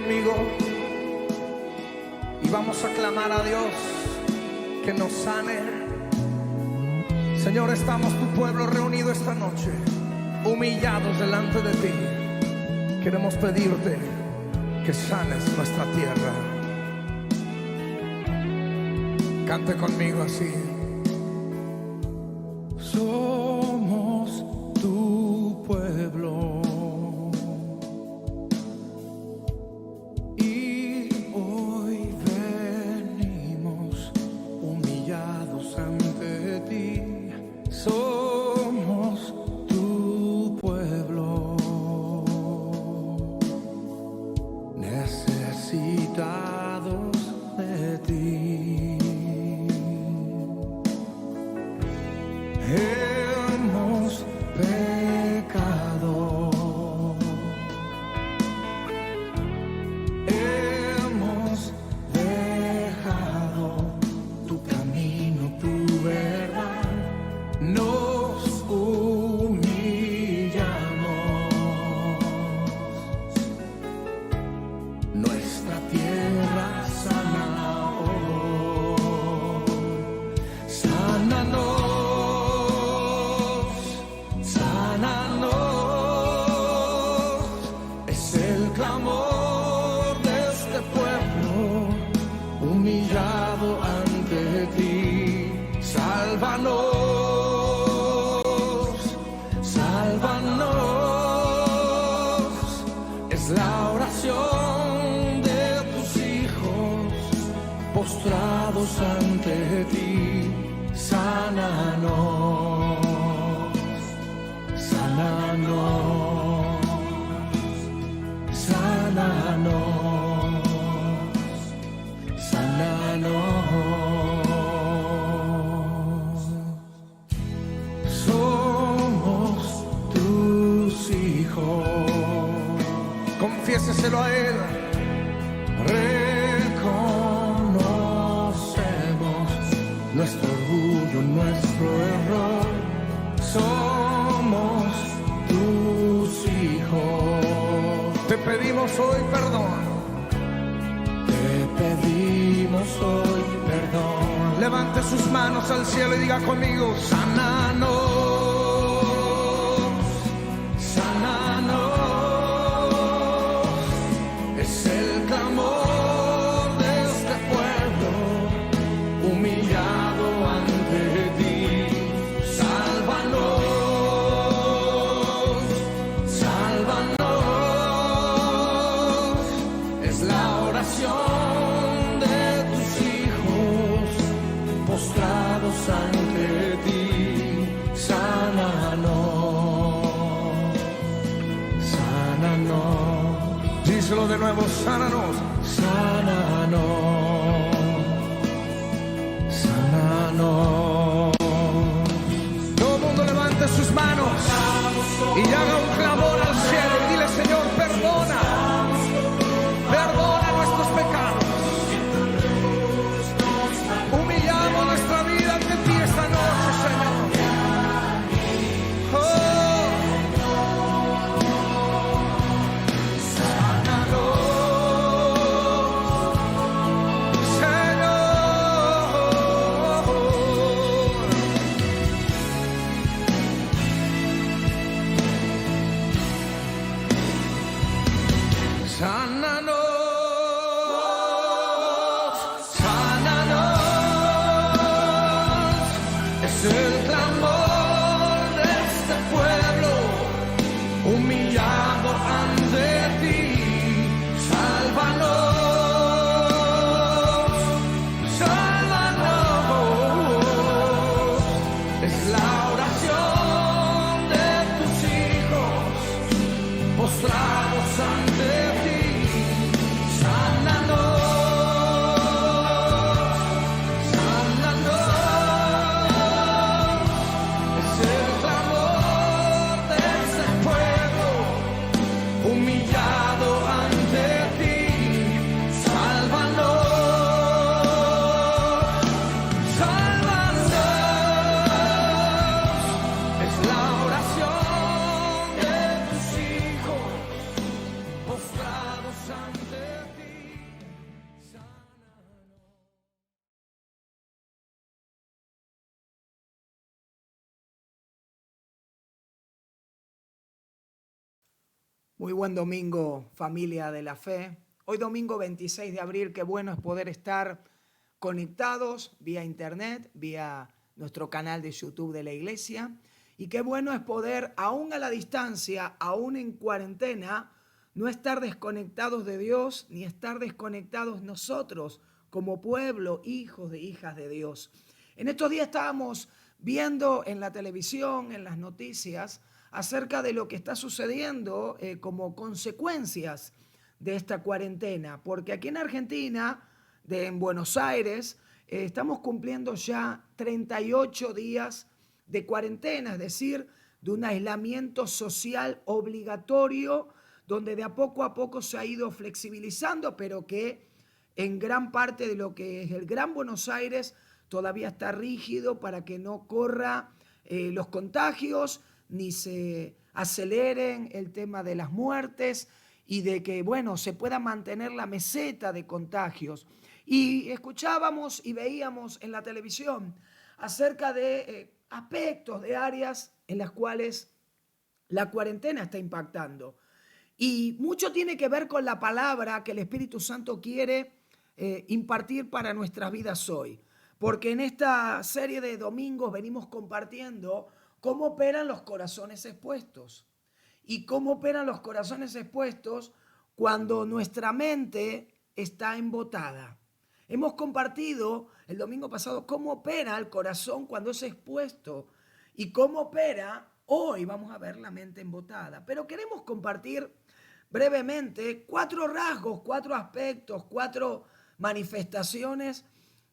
conmigo y vamos a clamar a Dios que nos sane. Señor, estamos tu pueblo reunido esta noche, humillados delante de ti. Queremos pedirte que sanes nuestra tierra. Cante conmigo así. Somos tu pueblo y hoy venimos humillados ante ti. Somos tu pueblo necesitados de ti. Hemos pecado, hemos dejado tu camino, tu verdad, nos humillamos. Nuestra tierra sana hoy, sánanos. Clamor de este pueblo humillado ante ti. Sálvanos, sálvanos. Es la oración de tus hijos postrados ante ti. Sánanos, sánanos. Sánanos, sánanos. Somos tus hijos. Confiéseselo a Él. Reconocemos nuestro orgullo, nuestro error. Somos tus hijos. Te pedimos hoy perdón. Te pedimos hoy perdón. Levante sus manos al cielo y diga conmigo: sánanos, sánanos. Es el clamor de este pueblo humillado ante ti. Sálvanos, sálvanos. De tus hijos postrados ante ti. Sánanos, sánanos. Díselo de nuevo: sánanos, sánanos, sánanos. Todo el mundo levante sus manos y haga un clamor al cielo y dile: Señor, perdona. Perdona nuestros pecados. Humillamos nuestra vida ante ti esta noche, Señor. Oh. Sánanos, Muy buen domingo, familia de la fe. Hoy domingo 26 de abril, qué bueno es poder estar conectados vía internet, vía nuestro canal de YouTube de la iglesia. Y qué bueno es poder, aún a la distancia, aún en cuarentena, no estar desconectados de Dios, ni estar desconectados nosotros como pueblo, hijos de hijas de Dios. En estos días estábamos viendo en la televisión, en las noticias, acerca de lo que está sucediendo como consecuencias de esta cuarentena, porque aquí en Argentina, en Buenos Aires, estamos cumpliendo ya 38 días de cuarentena, es decir, de un aislamiento social obligatorio, donde de a poco se ha ido flexibilizando, pero que en gran parte de lo que es el Gran Buenos Aires todavía está rígido para que no corra los contagios, ni se aceleren el tema de las muertes y de que, bueno, se pueda mantener la meseta de contagios. Y escuchábamos y veíamos en la televisión acerca de aspectos, de áreas en las cuales la cuarentena está impactando. Y mucho tiene que ver con la palabra que el Espíritu Santo quiere impartir para nuestras vidas hoy. Porque en esta serie de domingos venimos compartiendo cómo operan los corazones expuestos. Y cómo operan los corazones expuestos cuando nuestra mente está embotada. Hemos compartido el domingo pasado cómo opera el corazón cuando es expuesto y cómo opera hoy, vamos a ver, la mente embotada. Pero queremos compartir brevemente 4 rasgos, 4 aspectos, 4 manifestaciones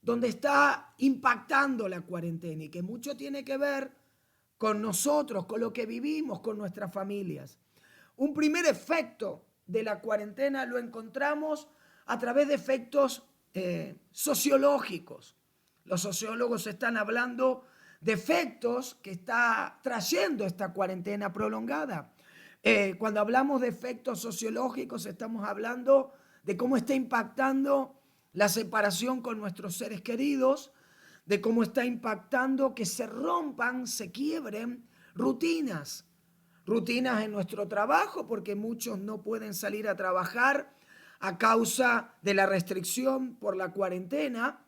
donde está impactando la cuarentena y que mucho tiene que ver con nosotros, con lo que vivimos, con nuestras familias. Un primer efecto de la cuarentena lo encontramos a través de efectos sociológicos. Los sociólogos están hablando de efectos que está trayendo esta cuarentena prolongada. Cuando hablamos de efectos sociológicos estamos hablando de cómo está impactando la separación con nuestros seres queridos, de cómo está impactando que se rompan, se quiebren rutinas en nuestro trabajo, porque muchos no pueden salir a trabajar a causa de la restricción por la cuarentena,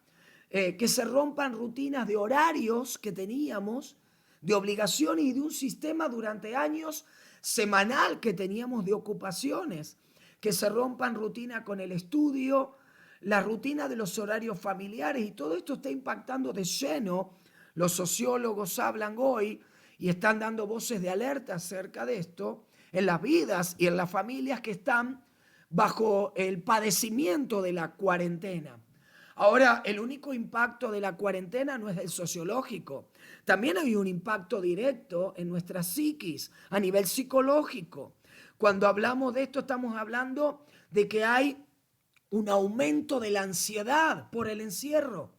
que se rompan rutinas de horarios que teníamos, de obligaciones y de un sistema durante años semanal que teníamos de ocupaciones, que se rompan rutina con el estudio, la rutina de los horarios familiares, y todo esto está impactando de lleno. Los sociólogos hablan hoy y están dando voces de alerta acerca de esto en las vidas y en las familias que están bajo el padecimiento de la cuarentena. Ahora, el único impacto de la cuarentena no es el sociológico. También hay un impacto directo en nuestra psiquis, a nivel psicológico. Cuando hablamos de esto, estamos hablando de que hay un aumento de la ansiedad por el encierro.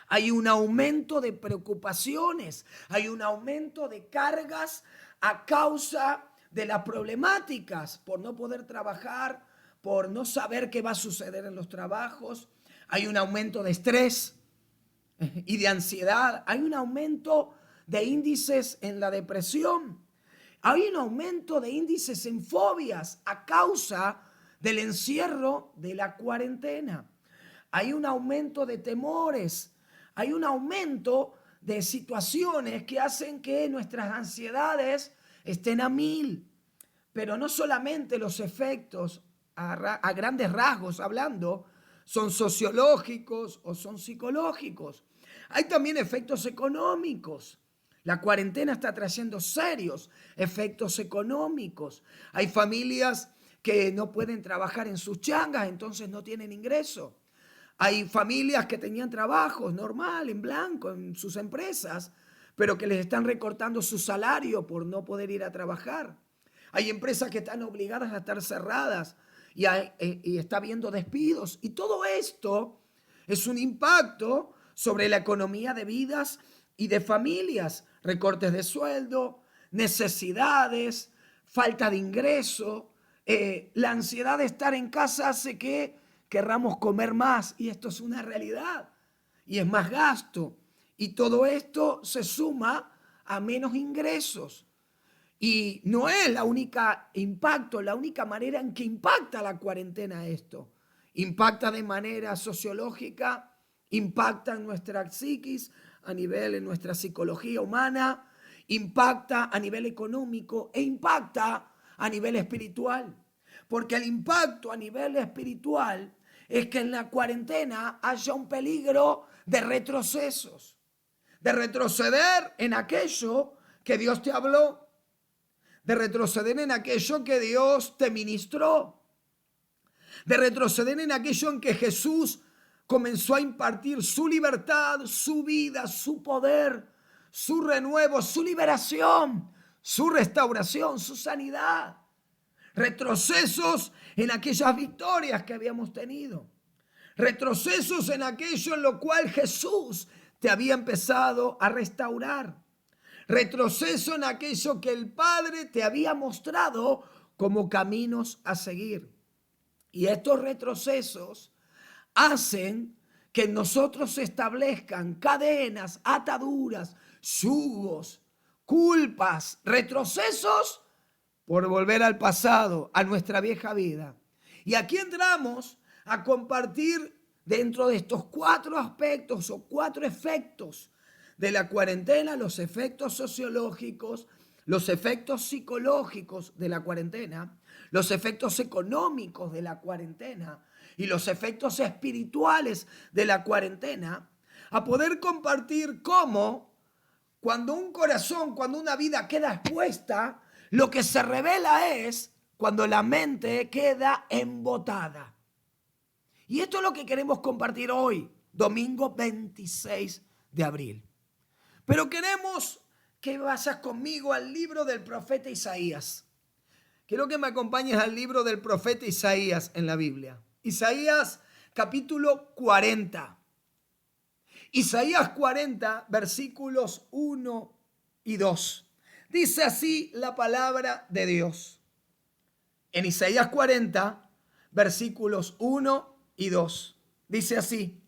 Hay un aumento de preocupaciones, hay un aumento de cargas a causa de las problemáticas por no poder trabajar, por no saber qué va a suceder en los trabajos. Hay un aumento de estrés y de ansiedad. Hay un aumento de índices en la depresión. Hay un aumento de índices en fobias a causa del encierro de la cuarentena. Hay un aumento de temores. Hay un aumento de situaciones que hacen que nuestras ansiedades estén a 1000. Pero no solamente los efectos a grandes rasgos hablando son sociológicos o son psicológicos. Hay también efectos económicos. La cuarentena está trayendo serios efectos económicos. Hay familias que no pueden trabajar en sus changas, entonces no tienen ingreso. Hay familias que tenían trabajos normal, en blanco, en sus empresas, pero que les están recortando su salario por no poder ir a trabajar. Hay empresas que están obligadas a estar cerradas y está habiendo despidos. Y todo esto es un impacto sobre la economía de vidas y de familias. Recortes de sueldo, necesidades, falta de ingreso. La ansiedad de estar en casa hace que querramos comer más, y esto es una realidad. Y es más gasto. Y todo esto se suma a menos ingresos. Y no es la única manera en que impacta la cuarentena esto. Impacta de manera sociológica, impacta en nuestra psiquis, en nuestra psicología humana, impacta a nivel económico e impacta a nivel espiritual. Porque el impacto a nivel espiritual es que en la cuarentena haya un peligro de retrocesos, de retroceder en aquello que Dios te habló, de retroceder en aquello que Dios te ministró, de retroceder en aquello en que Jesús comenzó a impartir su libertad, su vida, su poder, su renuevo, su liberación, su restauración, su sanidad. Retrocesos en aquellas victorias que habíamos tenido. Retrocesos en aquello en lo cual Jesús te había empezado a restaurar. Retroceso en aquello que el Padre te había mostrado como caminos a seguir. Y estos retrocesos hacen que nosotros se establezcan cadenas, ataduras, yugos, culpas, retrocesos por volver al pasado, a nuestra vieja vida. Y aquí entramos a compartir dentro de estos 4 aspectos o 4 efectos de la cuarentena, los efectos sociológicos, los efectos psicológicos de la cuarentena, los efectos económicos de la cuarentena y los efectos espirituales de la cuarentena, a poder compartir cómo cuando un corazón, cuando una vida queda expuesta, lo que se revela es cuando la mente queda embotada. Y esto es lo que queremos compartir hoy, domingo 26 de abril. Pero queremos que vayas conmigo al libro del profeta Isaías. Quiero que me acompañes al libro del profeta Isaías en la Biblia. Isaías capítulo 40. Isaías 40, versículos 1 y 2. Dice así la palabra de Dios. En Isaías 40, versículos 1 y 2. Dice así: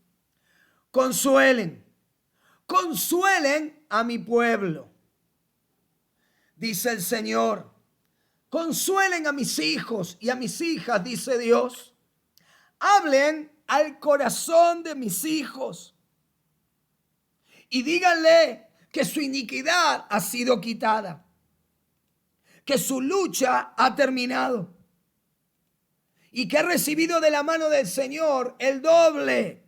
consuelen a mi pueblo, dice el Señor. Consuelen a mis hijos y a mis hijas, dice Dios. Hablen al corazón de mis hijos y díganle que su iniquidad ha sido quitada, que su lucha ha terminado y que ha recibido de la mano del Señor el doble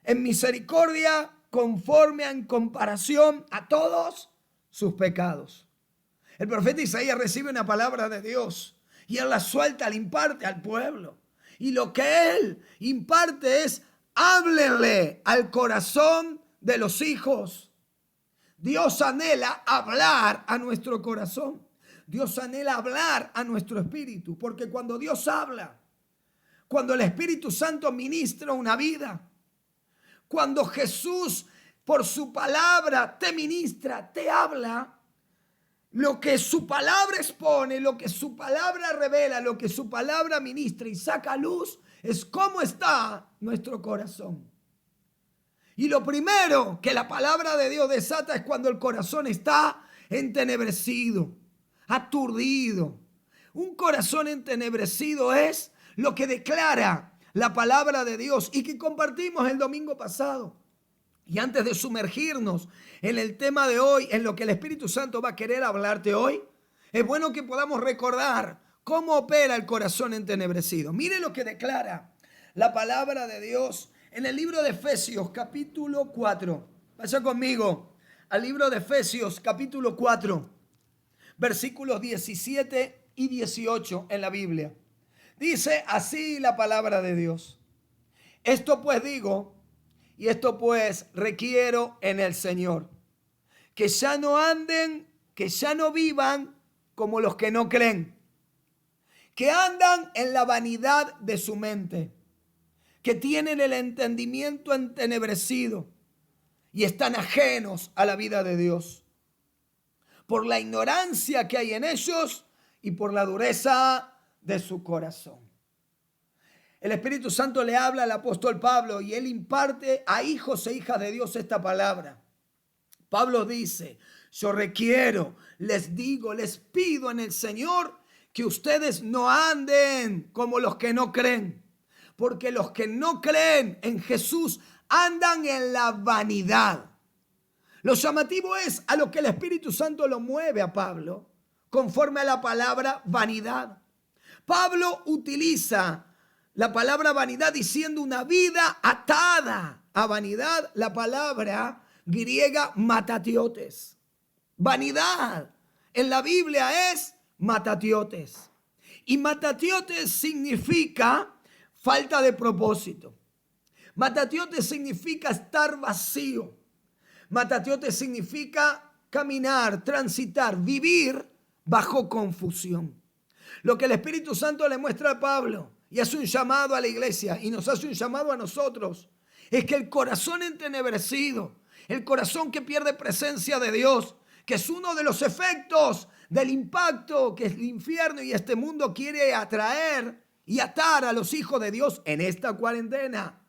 en misericordia conforme en comparación a todos sus pecados. El profeta Isaías recibe una palabra de Dios y él la suelta, la imparte al pueblo. Y lo que él imparte es: háblenle al corazón de los hijos. Dios anhela hablar a nuestro corazón. Dios anhela hablar a nuestro espíritu. Porque cuando Dios habla, cuando el Espíritu Santo ministra una vida, cuando Jesús por su palabra te ministra, te habla, lo que su palabra expone, lo que su palabra revela, lo que su palabra ministra y saca a luz, es cómo está nuestro corazón. Y lo primero que la palabra de Dios desata es cuando el corazón está entenebrecido, aturdido. Un corazón entenebrecido es lo que declara la palabra de Dios y que compartimos el domingo pasado. Y antes de sumergirnos en el tema de hoy, en lo que el Espíritu Santo va a querer hablarte hoy, es bueno que podamos recordar cómo opera el corazón entenebrecido. Mire lo que declara la palabra de Dios en el libro de Efesios capítulo 4. Vaya conmigo al libro de Efesios capítulo 4, versículos 17 y 18 en la Biblia. Dice así la palabra de Dios: esto pues digo, y esto pues requiero en el Señor, que ya no anden, que ya no vivan como los que no creen, que andan en la vanidad de su mente, que tienen el entendimiento entenebrecido y están ajenos a la vida de Dios, por la ignorancia que hay en ellos y por la dureza de su corazón. El Espíritu Santo le habla al apóstol Pablo y él imparte a hijos e hijas de Dios esta palabra. Pablo dice: Yo requiero, les digo, les pido en el Señor que ustedes no anden como los que no creen. Porque los que no creen en Jesús andan en la vanidad. Lo llamativo es a lo que el Espíritu Santo lo mueve a Pablo, conforme a la palabra vanidad. Pablo utiliza la palabra vanidad diciendo una vida atada a vanidad, la palabra griega matatiotes. Vanidad en la Biblia es matatiotes. Y matatiotes significa falta de propósito. Matatiotes significa estar vacío. Matatiotes significa caminar, transitar, vivir bajo confusión. Lo que el Espíritu Santo le muestra a Pablo y hace un llamado a la iglesia y nos hace un llamado a nosotros es que el corazón entenebrecido, el corazón que pierde presencia de Dios, que es uno de los efectos del impacto que el infierno y este mundo quiere atraer y atar a los hijos de Dios en esta cuarentena,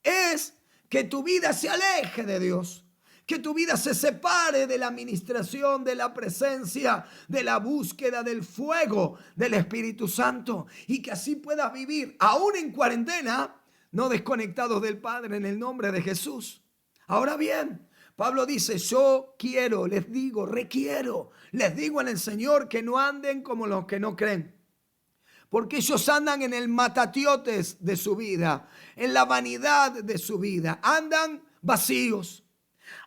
es que tu vida se aleje de Dios, que tu vida se separe de la administración, de la presencia, de la búsqueda del fuego del Espíritu Santo y que así puedas vivir, aún en cuarentena, no desconectados del Padre en el nombre de Jesús. Ahora bien, Pablo dice, yo quiero, les digo, requiero, les digo en el Señor que no anden como los que no creen. Porque ellos andan en el matatiotes de su vida, en la vanidad de su vida. Andan vacíos,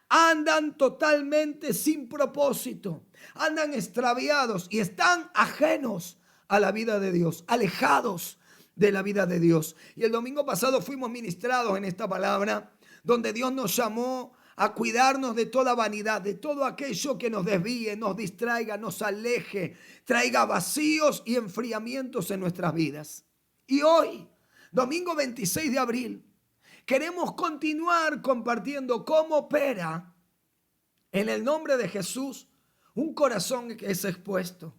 andan totalmente sin propósito, andan extraviados y están ajenos a la vida de Dios, alejados de la vida de Dios. Y el domingo pasado fuimos ministrados en esta palabra, donde Dios nos llamó a cuidarnos de toda vanidad, de todo aquello que nos desvíe, nos distraiga, nos aleje, traiga vacíos y enfriamientos en nuestras vidas. Y hoy, domingo 26 de abril, queremos continuar compartiendo cómo opera en el nombre de Jesús un corazón que es expuesto.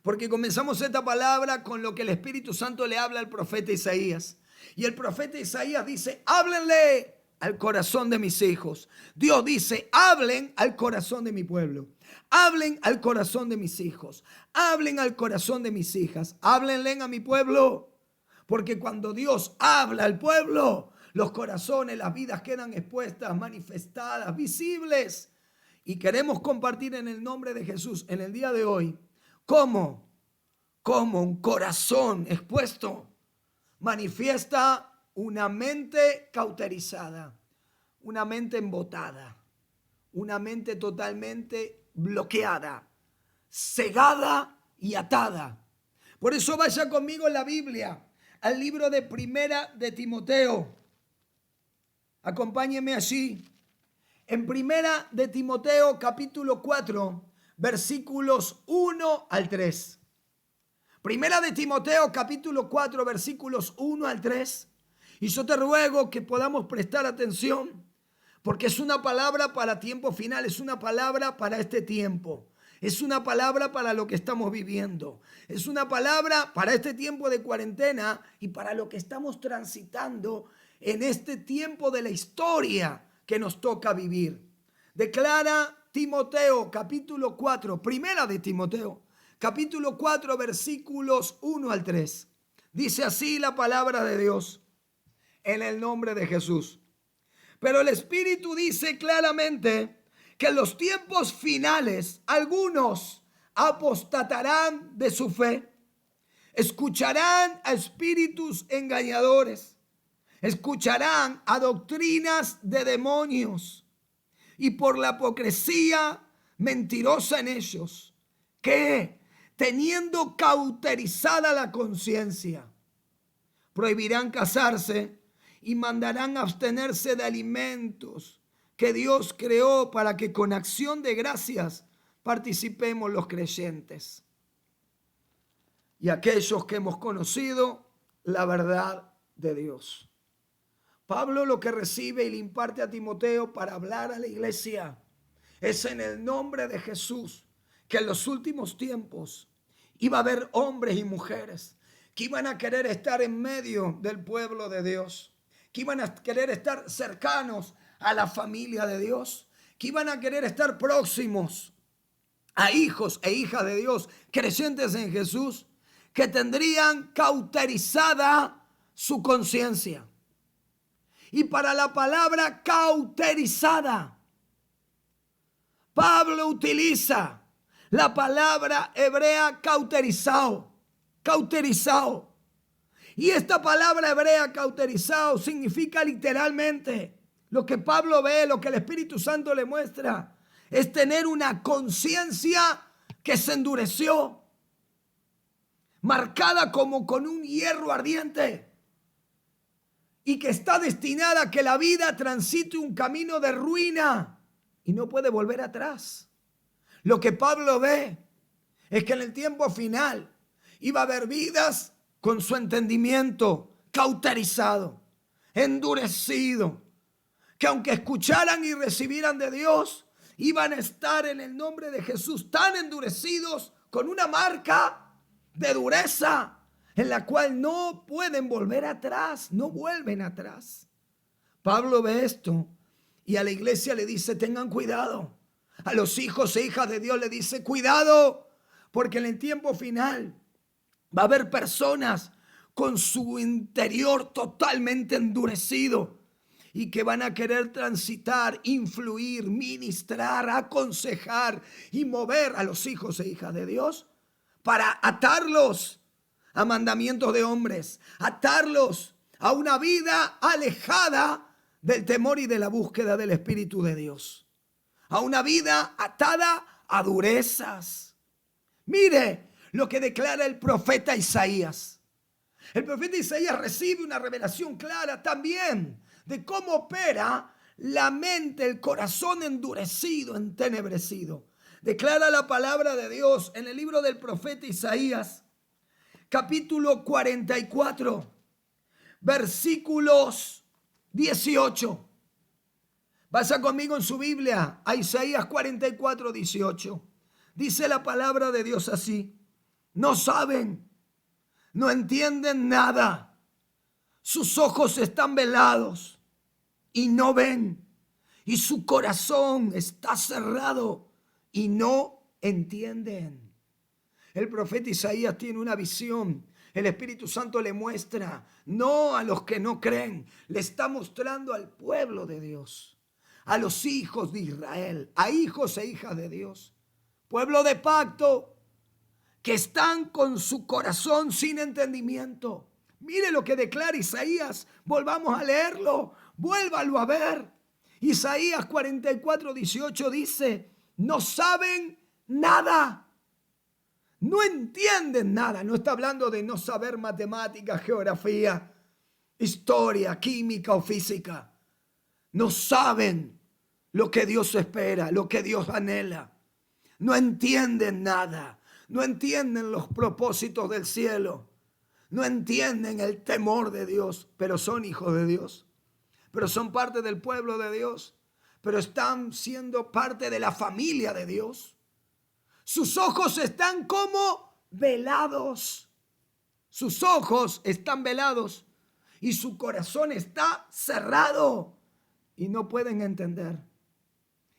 Porque comenzamos esta palabra con lo que el Espíritu Santo le habla al profeta Isaías. Y el profeta Isaías dice, háblenle al corazón de mis hijos. Dios dice, hablen al corazón de mi pueblo. Hablen al corazón de mis hijos. Hablen al corazón de mis hijas. Háblenle a mi pueblo. Porque cuando Dios habla al pueblo, los corazones, las vidas quedan expuestas, manifestadas, visibles. Y queremos compartir en el nombre de Jesús en el día de hoy cómo un corazón expuesto manifiesta una mente cauterizada, una mente embotada, una mente totalmente bloqueada, cegada y atada. Por eso vaya conmigo en la Biblia, al libro de Primera de Timoteo. Acompáñeme allí. En Primera de Timoteo, capítulo 4, versículos 1 al 3. Primera de Timoteo, capítulo 4, versículos 1 al 3. Y yo te ruego que podamos prestar atención, porque es una palabra para tiempo final, es una palabra para este tiempo, es una palabra para lo que estamos viviendo, es una palabra para este tiempo de cuarentena y para lo que estamos transitando en este tiempo de la historia que nos toca vivir. Declara Timoteo, capítulo 4, Primera de Timoteo, capítulo 4, versículos 1 al 3. Dice así la palabra de Dios. En el nombre de Jesús. Pero el Espíritu dice claramente que en los tiempos finales algunos apostatarán de su fe, escucharán a espíritus engañadores, escucharán a doctrinas de demonios y por la hipocresía mentirosa en ellos, que teniendo cauterizada la conciencia, prohibirán casarse y mandarán abstenerse de alimentos que Dios creó para que con acción de gracias participemos los creyentes y aquellos que hemos conocido la verdad de Dios. Pablo lo que recibe y le imparte a Timoteo para hablar a la iglesia es en el nombre de Jesús, que en los últimos tiempos iba a haber hombres y mujeres que iban a querer estar en medio del pueblo de Dios, que iban a querer estar cercanos a la familia de Dios, que iban a querer estar próximos a hijos e hijas de Dios, creyentes en Jesús, que tendrían cauterizada su conciencia. Y para la palabra cauterizada, Pablo utiliza la palabra hebrea cauterizado. Y esta palabra hebrea cauterizado significa literalmente lo que Pablo ve, lo que el Espíritu Santo le muestra, es tener una conciencia que se endureció, marcada como con un hierro ardiente, y que está destinada a que la vida transite un camino de ruina y no puede volver atrás. Lo que Pablo ve es que en el tiempo final iba a haber vidas con su entendimiento cauterizado, endurecido, que aunque escucharan y recibieran de Dios, iban a estar en el nombre de Jesús tan endurecidos, con una marca de dureza en la cual no pueden volver atrás, no vuelven atrás. Pablo ve esto y a la iglesia le dice: tengan cuidado. A los hijos e hijas de Dios le dice: cuidado, porque en el tiempo final va a haber personas con su interior totalmente endurecido y que van a querer transitar, influir, ministrar, aconsejar y mover a los hijos e hijas de Dios para atarlos a mandamientos de hombres, atarlos a una vida alejada del temor y de la búsqueda del Espíritu de Dios, a una vida atada a durezas. Mire lo que declara el profeta Isaías. El profeta Isaías recibe una revelación clara también de cómo opera la mente, el corazón endurecido, entenebrecido. Declara la palabra de Dios en el libro del profeta Isaías, capítulo 44, versículos 18. Vaya conmigo en su Biblia a Isaías 44, 18. Dice la palabra de Dios así: no saben, no entienden nada. Sus ojos están velados y no ven, y su corazón está cerrado y no entienden. El profeta Isaías tiene una visión. El Espíritu Santo le muestra, no a los que no creen, le está mostrando al pueblo de Dios, a los hijos de Israel, a hijos e hijas de Dios, pueblo de pacto, que están con su corazón sin entendimiento. Mire lo que declara Isaías, volvamos a leerlo, vuélvalo a ver. Isaías 44, 18 dice: no saben nada, no entienden nada. No está hablando de no saber matemáticas, geografía, historia, química o física. No saben lo que Dios espera, lo que Dios anhela. No entienden nada, no entienden los propósitos del cielo. No entienden el temor de Dios, pero son hijos de Dios, pero son parte del pueblo de Dios, pero están siendo parte de la familia de Dios. Sus ojos están como velados. Sus ojos están velados y su corazón está cerrado y no pueden entender.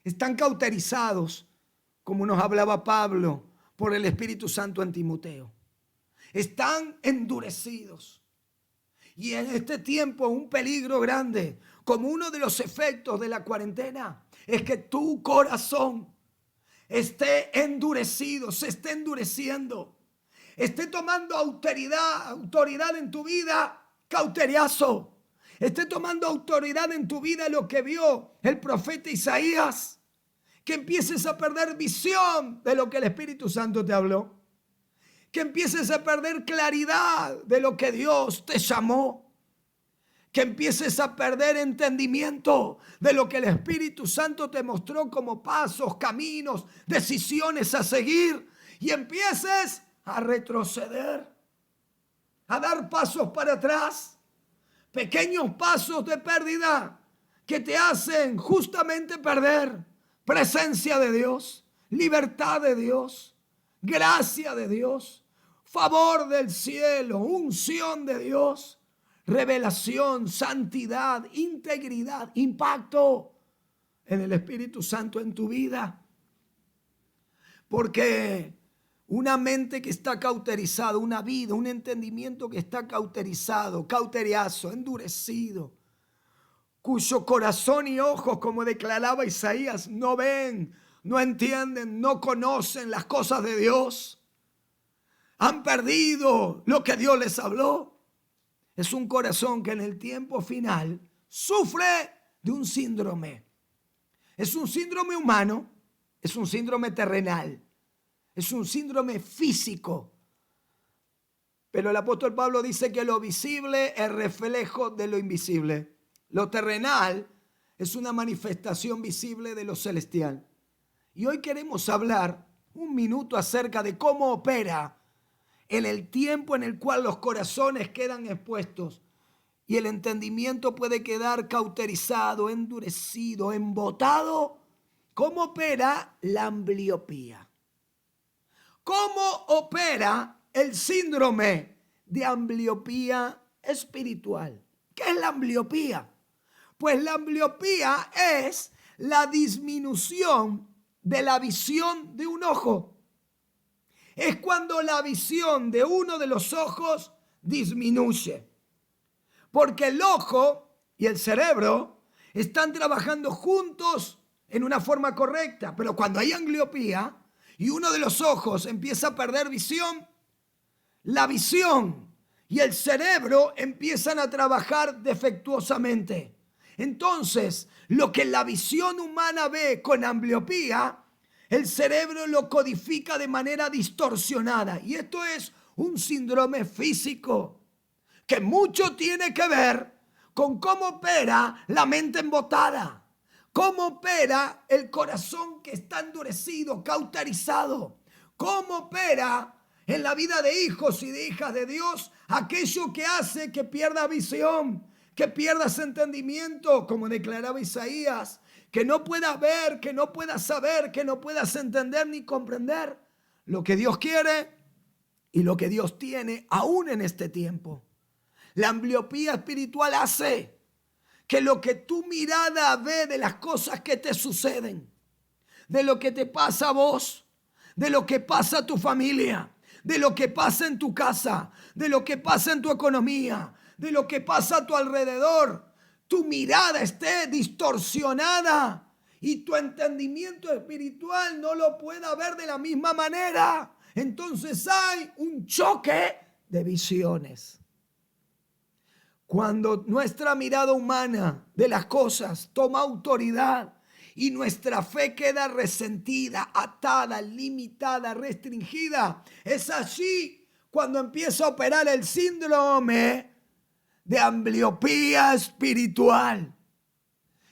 Están cauterizados, como nos hablaba Pablo, por el Espíritu Santo en Timoteo. Están endurecidos. Y en este tiempo un peligro grande, como uno de los efectos de la cuarentena, es que tu corazón esté endurecido, se esté endureciendo, esté tomando autoridad en tu vida, cauteriazo, esté tomando autoridad en tu vida lo que vio el profeta Isaías, que empieces a perder visión de lo que el Espíritu Santo te habló, que empieces a perder claridad de lo que Dios te llamó, que empieces a perder entendimiento de lo que el Espíritu Santo te mostró como pasos, caminos, decisiones a seguir, y empieces a retroceder, a dar pasos para atrás, pequeños pasos de pérdida que te hacen justamente perder presencia de Dios, libertad de Dios, gracia de Dios, favor del cielo, unción de Dios, revelación, santidad, integridad, impacto. en el Espíritu Santo en tu vida. Porque una mente que está cauterizada, una vida, un entendimiento que está cauterizado, cauteriazo, endurecido, cuyo corazón y ojos, como declaraba Isaías, no ven, no entienden, no conocen las cosas de Dios, han perdido lo que Dios les habló. Es un corazón que en el tiempo final sufre de un síndrome. Es un síndrome humano, es un síndrome terrenal, es un síndrome físico. Pero el apóstol Pablo dice que lo visible es reflejo de lo invisible. Lo terrenal es una manifestación visible de lo celestial. Y hoy queremos hablar un minuto acerca de cómo opera en el tiempo en el cual los corazones quedan expuestos y el entendimiento puede quedar cauterizado, endurecido, embotado. ¿Cómo opera la ambliopía? ¿Cómo opera el síndrome de ambliopía espiritual? ¿Qué es la ambliopía? Pues la ambliopía es la disminución de la visión de un ojo. Es cuando la visión de uno de los ojos disminuye. Porque el ojo y el cerebro están trabajando juntos en una forma correcta. Pero cuando hay ambliopía y uno de los ojos empieza a perder visión, la visión y el cerebro empiezan a trabajar defectuosamente. Entonces, lo que la visión humana ve con ambliopía, el cerebro lo codifica de manera distorsionada. Y esto es un síndrome físico que mucho tiene que ver con cómo opera la mente embotada, cómo opera el corazón que está endurecido, cauterizado, cómo opera en la vida de hijos y de hijas de Dios aquello que hace que pierda visión, que pierdas entendimiento, como declaraba Isaías, que no puedas ver, que no puedas saber, que no puedas entender ni comprender lo que Dios quiere y lo que Dios tiene aún en este tiempo. La ambliopía espiritual hace que lo que tu mirada ve de las cosas que te suceden, de lo que te pasa a vos, de lo que pasa a tu familia, de lo que pasa en tu casa, de lo que pasa en tu economía, de lo que pasa a tu alrededor, tu mirada esté distorsionada y tu entendimiento espiritual no lo pueda ver de la misma manera. Entonces hay un choque de visiones. Cuando nuestra mirada humana de las cosas toma autoridad y nuestra fe queda resentida, atada, limitada, restringida, es allí cuando empieza a operar el síndrome de ambliopía espiritual.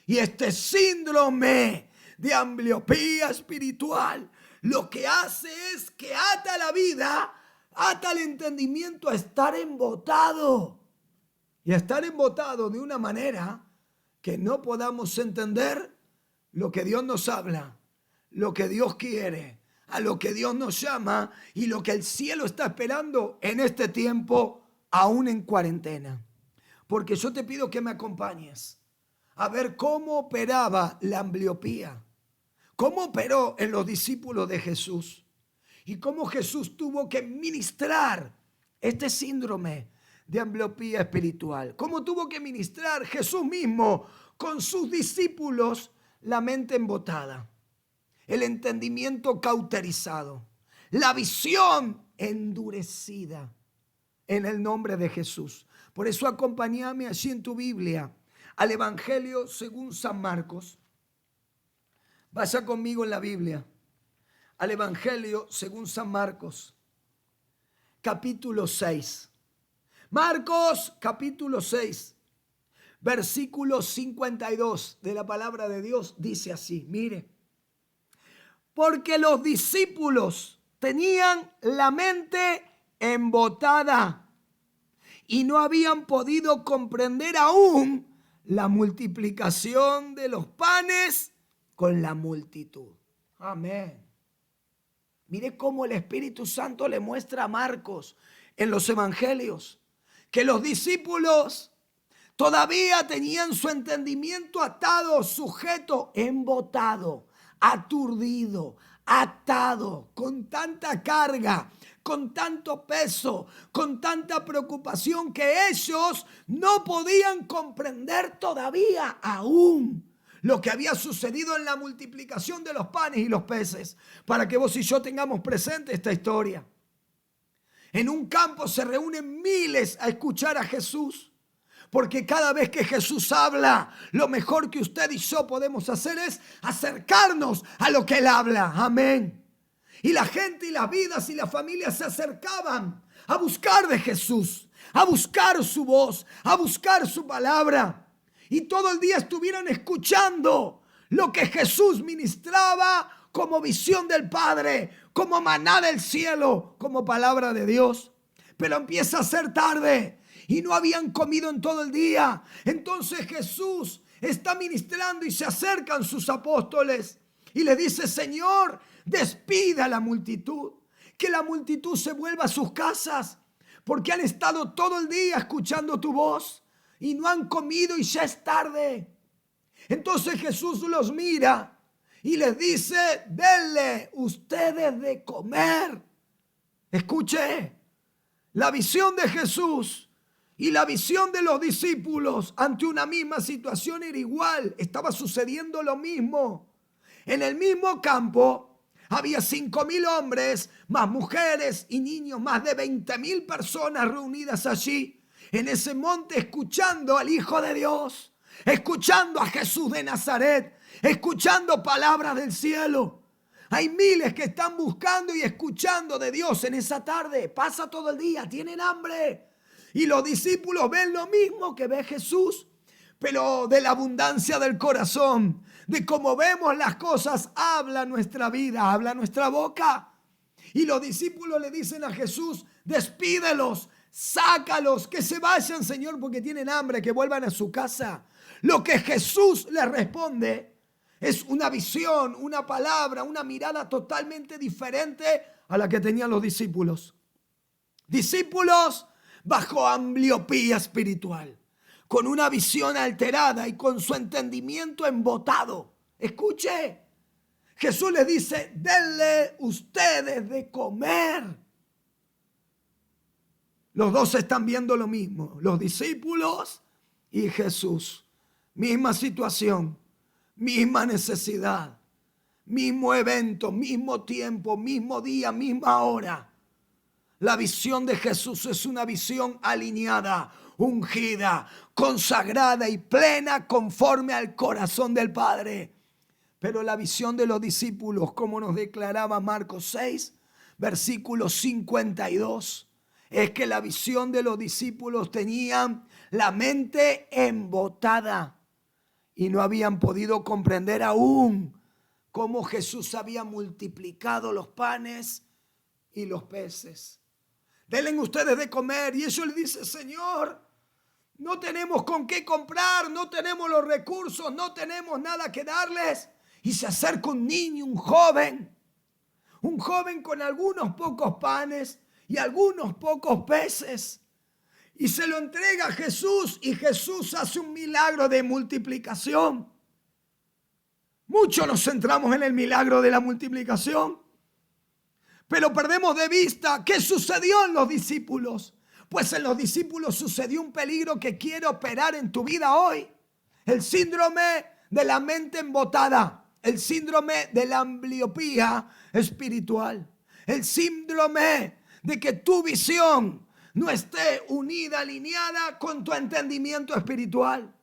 Y este síndrome de ambliopía espiritual lo que hace es que ata la vida, ata el entendimiento a estar embotado. Y a estar embotado de una manera que no podamos entender lo que Dios nos habla, lo que Dios quiere, a lo que Dios nos llama y lo que el cielo está esperando en este tiempo, aún en cuarentena. Porque yo te pido que me acompañes a ver cómo operaba la ambliopía, cómo operó en los discípulos de Jesús y cómo Jesús tuvo que ministrar este síndrome de ambliopía espiritual. Cómo tuvo que ministrar Jesús mismo con sus discípulos la mente embotada, el entendimiento cauterizado, la visión endurecida en el nombre de Jesús. Por eso acompáñame allí en tu Biblia al Evangelio según San Marcos. Vaya conmigo en la Biblia al Evangelio según San Marcos, capítulo 6. Marcos, capítulo 6, versículo 52 de la palabra de Dios dice así, mire. Porque los discípulos tenían la mente embotada y no habían podido comprender aún la multiplicación de los panes con la multitud. Amén. Mire cómo el Espíritu Santo le muestra a Marcos en los evangelios que los discípulos Todavía tenían su entendimiento atado, sujeto, embotado, aturdido, atado, con tanta carga, con tanto peso, con tanta preocupación que ellos no podían comprender todavía aún lo que había sucedido en la multiplicación de los panes y los peces, para que vos y yo tengamos presente esta historia. En un campo se reúnen miles a escuchar a Jesús, porque cada vez que Jesús habla, lo mejor que usted y yo podemos hacer es acercarnos a lo que Él habla. Amén. Y la gente y las vidas y las familias se acercaban a buscar de Jesús, a buscar su voz, a buscar su palabra. Y todo el día estuvieron escuchando lo que Jesús ministraba como visión del Padre, como maná del cielo, como palabra de Dios. Pero empieza a ser tarde y no habían comido en todo el día. Entonces Jesús está ministrando y se acercan sus apóstoles y le dice: Señor, despida a la multitud, que la multitud se vuelva a sus casas, porque han estado todo el día escuchando tu voz y no han comido y ya es tarde. Entonces Jesús los mira y les dice: denle ustedes de comer. Escuche, la visión de Jesús y la visión de los discípulos ante una misma situación era igual. Estaba sucediendo lo mismo. En el mismo campo había 5,000 hombres, más mujeres y niños, más de 20,000 personas reunidas allí, en ese monte, escuchando al Hijo de Dios, escuchando a Jesús de Nazaret, escuchando palabras del cielo. Hay miles que están buscando y escuchando de Dios en esa tarde. Pasa todo el día, tienen hambre. Y los discípulos ven lo mismo que ve Jesús, pero de la abundancia del corazón, de cómo vemos las cosas, habla nuestra vida, habla nuestra boca. Y los discípulos le dicen a Jesús: despídelos, sácalos, que se vayan, Señor, porque tienen hambre, que vuelvan a su casa. Lo que Jesús les responde es una visión, una palabra, una mirada totalmente diferente a la que tenían los discípulos. Discípulos bajo ambliopía espiritual, con una visión alterada y con su entendimiento embotado. Escuche, Jesús les dice: denle ustedes de comer. Los dos están viendo lo mismo, los discípulos y Jesús. Misma situación, misma necesidad, mismo evento, mismo tiempo, mismo día, misma hora. La visión de Jesús es una visión alineada, ungida, consagrada y plena conforme al corazón del Padre. Pero la visión de los discípulos, como nos declaraba Marcos 6, versículo 52, es que la visión de los discípulos tenían la mente embotada y no habían podido comprender aún cómo Jesús había multiplicado los panes y los peces. Denle ustedes de comer. Y ellos le dicen: Señor, no tenemos con qué comprar, no tenemos los recursos, no tenemos nada que darles. Y se acerca un niño, un joven con algunos pocos panes y algunos pocos peces. Y se lo entrega a Jesús y Jesús hace un milagro de multiplicación. Muchos nos centramos en el milagro de la multiplicación, pero perdemos de vista qué sucedió en los discípulos. Pues en los discípulos sucedió un peligro que quiere operar en tu vida hoy. El síndrome de la mente embotada. El síndrome de la ambliopía espiritual. El síndrome de que tu visión no esté unida, alineada con tu entendimiento espiritual.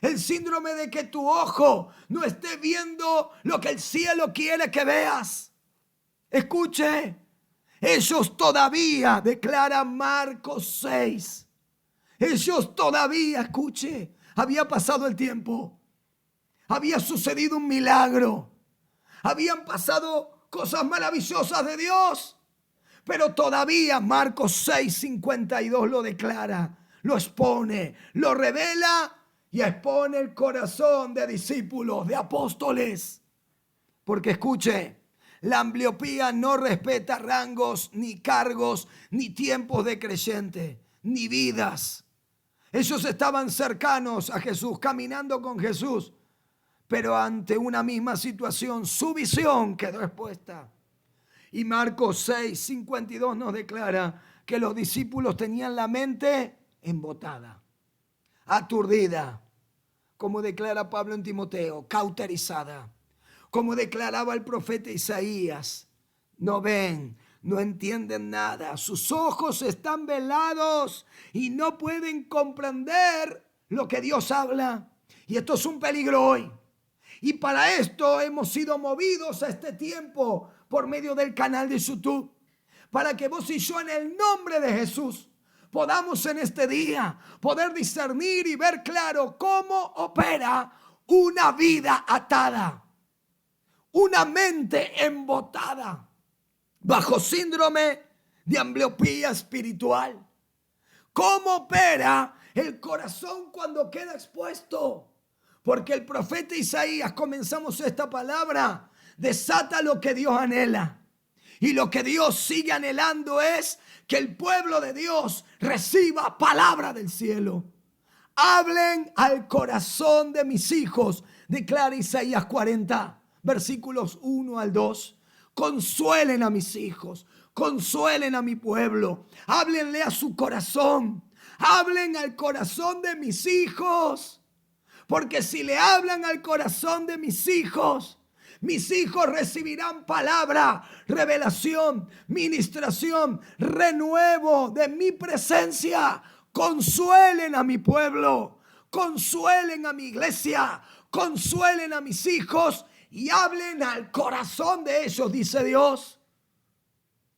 El síndrome de que tu ojo no esté viendo lo que el cielo quiere que veas. Escuche, ellos todavía, declara Marcos 6, ellos todavía, escuche, había pasado el tiempo, había sucedido un milagro, habían pasado cosas maravillosas de Dios, pero todavía Marcos 6:52 lo declara, lo expone, lo revela y expone el corazón de discípulos, de apóstoles. Porque escuche, la ambliopía no respeta rangos, ni cargos, ni tiempos de creyente, ni vidas. Ellos estaban cercanos a Jesús, caminando con Jesús, pero ante una misma situación, su visión quedó expuesta. Y Marcos 6:52 nos declara que los discípulos tenían la mente embotada, aturdida, como declara Pablo en Timoteo, cauterizada, como declaraba el profeta Isaías. No ven, no entienden nada, sus ojos están velados y no pueden comprender lo que Dios habla. Y esto es un peligro hoy. Y para esto hemos sido movidos a este tiempo por medio del canal de YouTube, para que vos y yo, en el nombre de Jesús, podamos en este día poder discernir y ver claro cómo opera una vida atada, una mente embotada bajo síndrome de ambliopía espiritual. ¿Cómo opera el corazón cuando queda expuesto? Porque el profeta Isaías, comenzamos esta palabra, desata lo que Dios anhela. Y lo que Dios sigue anhelando es que el pueblo de Dios reciba palabra del cielo. Hablen al corazón de mis hijos, declara Isaías 40, versículos 1 al 2. Consuelen a mis hijos, consuelen a mi pueblo, háblenle a su corazón, hablen al corazón de mis hijos. Porque si le hablan al corazón de mis hijos recibirán palabra, revelación, ministración, renuevo de mi presencia. Consuelen a mi pueblo, consuelen a mi iglesia, consuelen a mis hijos y hablen al corazón de ellos, dice Dios.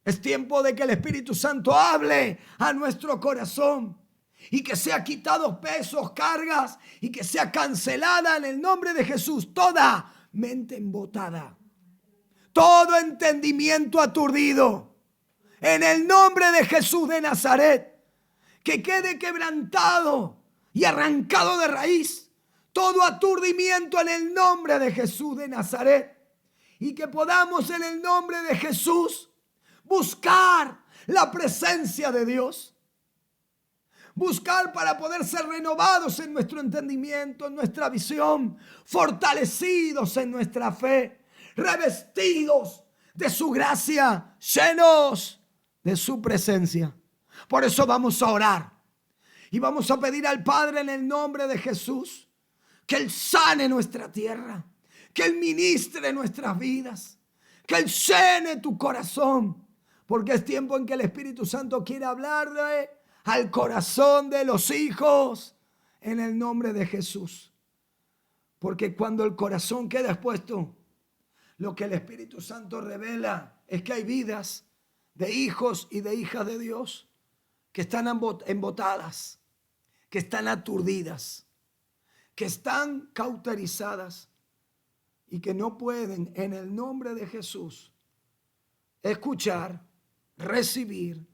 Es tiempo de que el Espíritu Santo hable a nuestro corazón y que sea quitados pesos, cargas, y que sea cancelada en el nombre de Jesús toda mente embotada, todo entendimiento aturdido, en el nombre de Jesús de Nazaret. Que quede quebrantado y arrancado de raíz todo aturdimiento en el nombre de Jesús de Nazaret, y que podamos en el nombre de Jesús buscar la presencia de Dios, buscar para poder ser renovados en nuestro entendimiento, en nuestra visión, fortalecidos en nuestra fe, revestidos de su gracia, llenos de su presencia. Por eso vamos a orar y vamos a pedir al Padre en el nombre de Jesús que Él sane nuestra tierra, que Él ministre nuestras vidas, que Él llene tu corazón, porque es tiempo en que el Espíritu Santo quiere hablarle al corazón de los hijos en el nombre de Jesús. Porque cuando el corazón queda expuesto, lo que el Espíritu Santo revela es que hay vidas de hijos y de hijas de Dios que están embotadas, que están aturdidas, que están cauterizadas y que no pueden en el nombre de Jesús escuchar, recibir,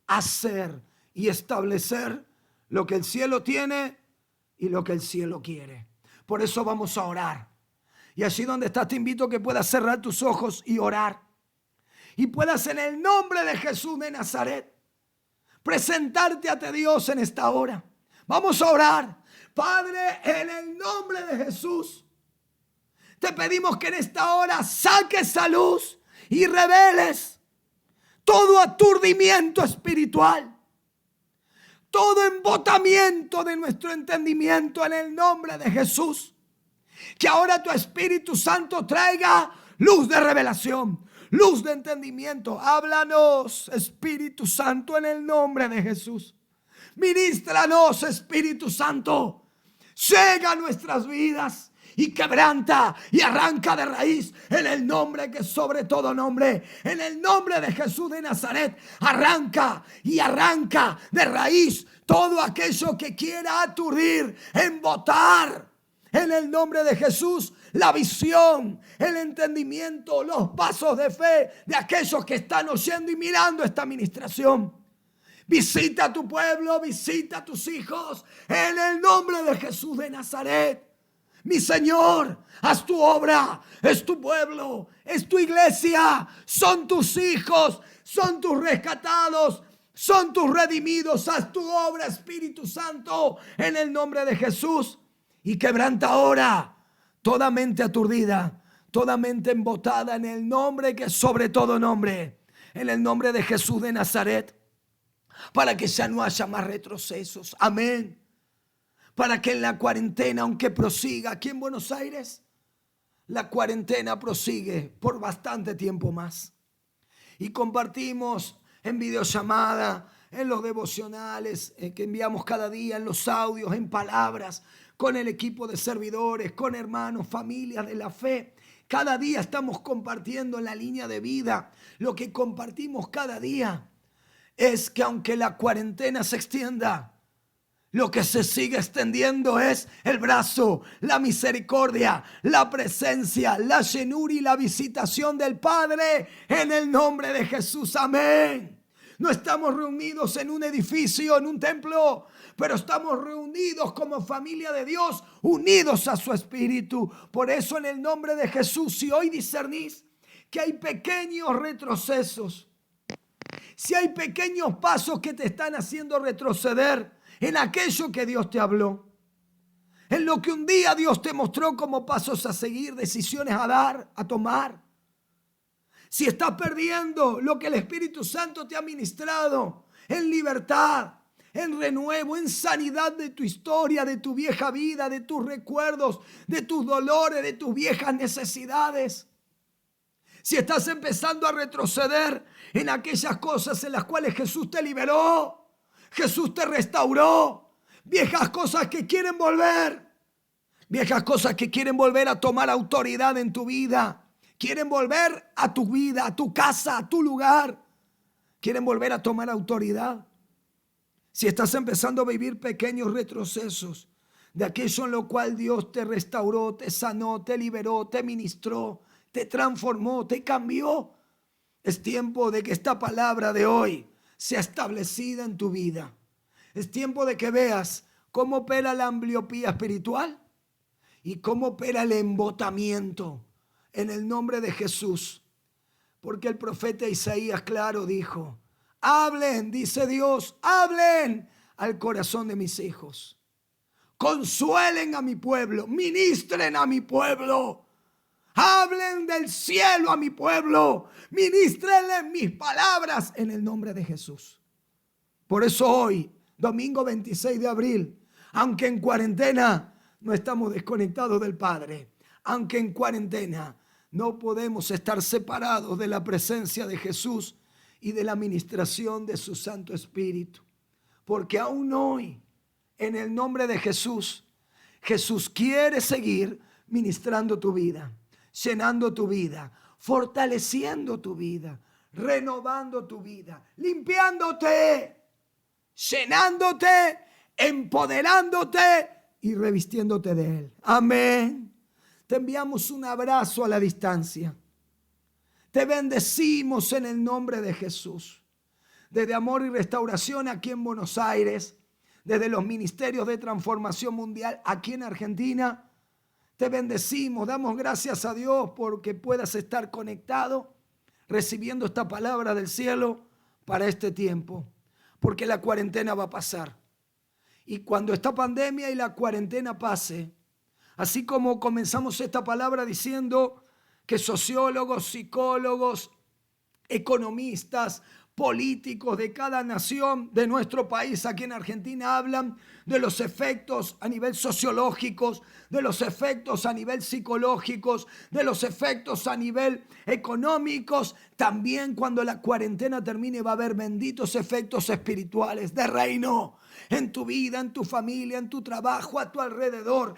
hacer y establecer lo que el cielo tiene y lo que el cielo quiere. Por eso vamos a orar. Y allí donde estás te invito a que puedas cerrar tus ojos y orar. Y puedas en el nombre de Jesús de Nazaret presentarte ante Dios en esta hora. Vamos a orar. Padre, en el nombre de Jesús, te pedimos que en esta hora saques a luz y reveles todo aturdimiento espiritual, todo embotamiento de nuestro entendimiento en el nombre de Jesús. Que ahora tu Espíritu Santo traiga luz de revelación, luz de entendimiento. Háblanos, Espíritu Santo, en el nombre de Jesús. Ministranos, Espíritu Santo. Llega a nuestras vidas y quebranta y arranca de raíz en el nombre que es sobre todo nombre. En el nombre de Jesús de Nazaret, arranca y arranca de raíz todo aquello que quiera aturdir, embotar. En el nombre de Jesús, la visión, el entendimiento, los pasos de fe de aquellos que están oyendo y mirando esta administración. Visita a tu pueblo, visita a tus hijos, en el nombre de Jesús de Nazaret. Mi Señor, haz tu obra, es tu pueblo, es tu iglesia, son tus hijos, son tus rescatados, son tus redimidos. Haz tu obra, Espíritu Santo, en el nombre de Jesús. Y quebranta ahora toda mente aturdida, toda mente embotada, en el nombre que es sobre todo nombre, en el nombre de Jesús de Nazaret, para que ya no haya más retrocesos. Amén. Para que en la cuarentena, aunque prosiga aquí en Buenos Aires, la cuarentena prosigue por bastante tiempo más. Y compartimos en videollamada, en los devocionales que enviamos cada día, en los audios, en palabras, con el equipo de servidores, con hermanos, familias de la fe. Cada día estamos compartiendo en la línea de vida. Lo que compartimos cada día es que aunque la cuarentena se extienda, lo que se sigue extendiendo es el brazo, la misericordia, la presencia, la llenura y la visitación del Padre en el nombre de Jesús. Amén. No estamos reunidos en un edificio, en un templo, pero estamos reunidos como familia de Dios, unidos a su Espíritu. Por eso en el nombre de Jesús, si hoy discernís que hay pequeños retrocesos, si hay pequeños pasos que te están haciendo retroceder en aquello que Dios te habló, en lo que un día Dios te mostró como pasos a seguir, decisiones a dar, a tomar. Si estás perdiendo lo que el Espíritu Santo te ha ministrado en libertad, en renuevo, en sanidad de tu historia, de tu vieja vida, de tus recuerdos, de tus dolores, de tus viejas necesidades. Si estás empezando a retroceder en aquellas cosas en las cuales Jesús te liberó, Jesús te restauró, viejas cosas que quieren volver, viejas cosas que quieren volver a tomar autoridad en tu vida, quieren volver a tu vida, a tu casa, a tu lugar, quieren volver a tomar autoridad. Si estás empezando a vivir pequeños retrocesos de aquello en lo cual Dios te restauró, te sanó, te liberó, te ministró, te transformó, te cambió, es tiempo de que esta palabra de hoy sea establecida en tu vida. Es tiempo de que veas cómo opera la ambliopía espiritual y cómo opera el embotamiento en el nombre de Jesús. Porque el profeta Isaías, claro, dijo: hablen, dice Dios, hablen al corazón de mis hijos. Consuelen a mi pueblo, ministren a mi pueblo. Hablen del cielo a mi pueblo, ministrenle mis palabras en el nombre de Jesús. Por eso hoy, domingo 26 de abril, aunque en cuarentena no estamos desconectados del Padre, aunque en cuarentena no podemos estar separados de la presencia de Jesús y de la ministración de su Santo Espíritu, porque aún hoy, en el nombre de Jesús, Jesús quiere seguir ministrando tu vida, llenando tu vida, fortaleciendo tu vida, renovando tu vida, limpiándote, llenándote, empoderándote y revistiéndote de Él. Amén. Te enviamos un abrazo a la distancia. Te bendecimos en el nombre de Jesús. Desde Amor y Restauración aquí en Buenos Aires, desde los ministerios de transformación mundial aquí en Argentina, te bendecimos, damos gracias a Dios porque puedas estar conectado, recibiendo esta palabra del cielo para este tiempo, porque la cuarentena va a pasar. Y cuando esta pandemia y la cuarentena pase, así como comenzamos esta palabra diciendo que sociólogos, psicólogos, economistas, políticos de cada nación de nuestro país aquí en Argentina hablan de los efectos a nivel sociológicos, de los efectos a nivel psicológicos, de los efectos a nivel económicos. También cuando la cuarentena termine va a haber benditos efectos espirituales de reino en tu vida, en tu familia, en tu trabajo, a tu alrededor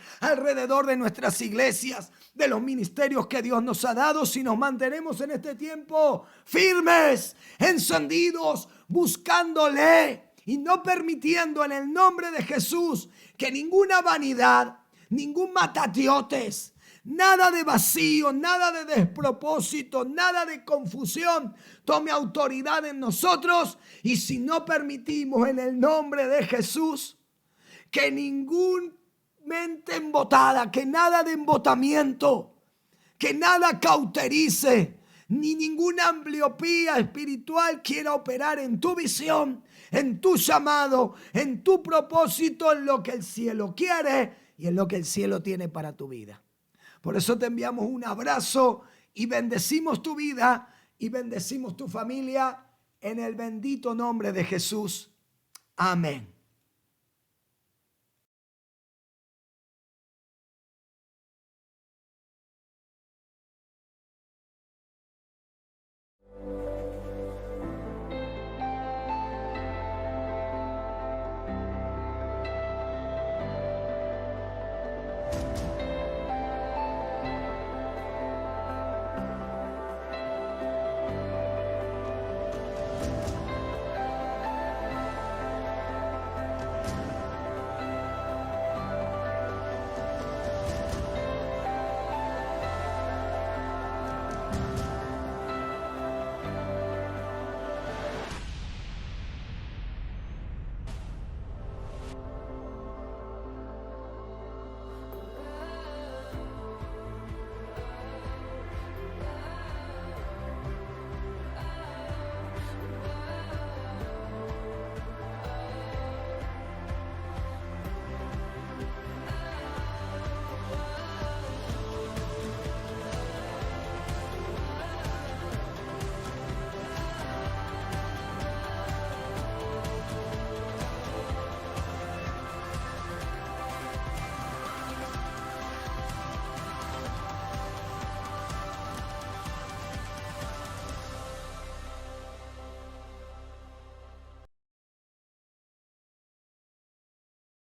de nuestras iglesias, de los ministerios que Dios nos ha dado, si nos mantenemos en este tiempo firmes, encendidos, buscándole y no permitiendo en el nombre de Jesús que ninguna vanidad, ningún matatiotes, nada de vacío, nada de despropósito, nada de confusión tome autoridad en nosotros. Y si no permitimos en el nombre de Jesús que ninguna mente embotada, que nada de embotamiento, que nada cauterice, ni ninguna ambliopía espiritual quiera operar en tu visión, en tu llamado, en tu propósito, en lo que el cielo quiere y en lo que el cielo tiene para tu vida. Por eso te enviamos un abrazo y bendecimos tu vida y bendecimos tu familia en el bendito nombre de Jesús. Amén.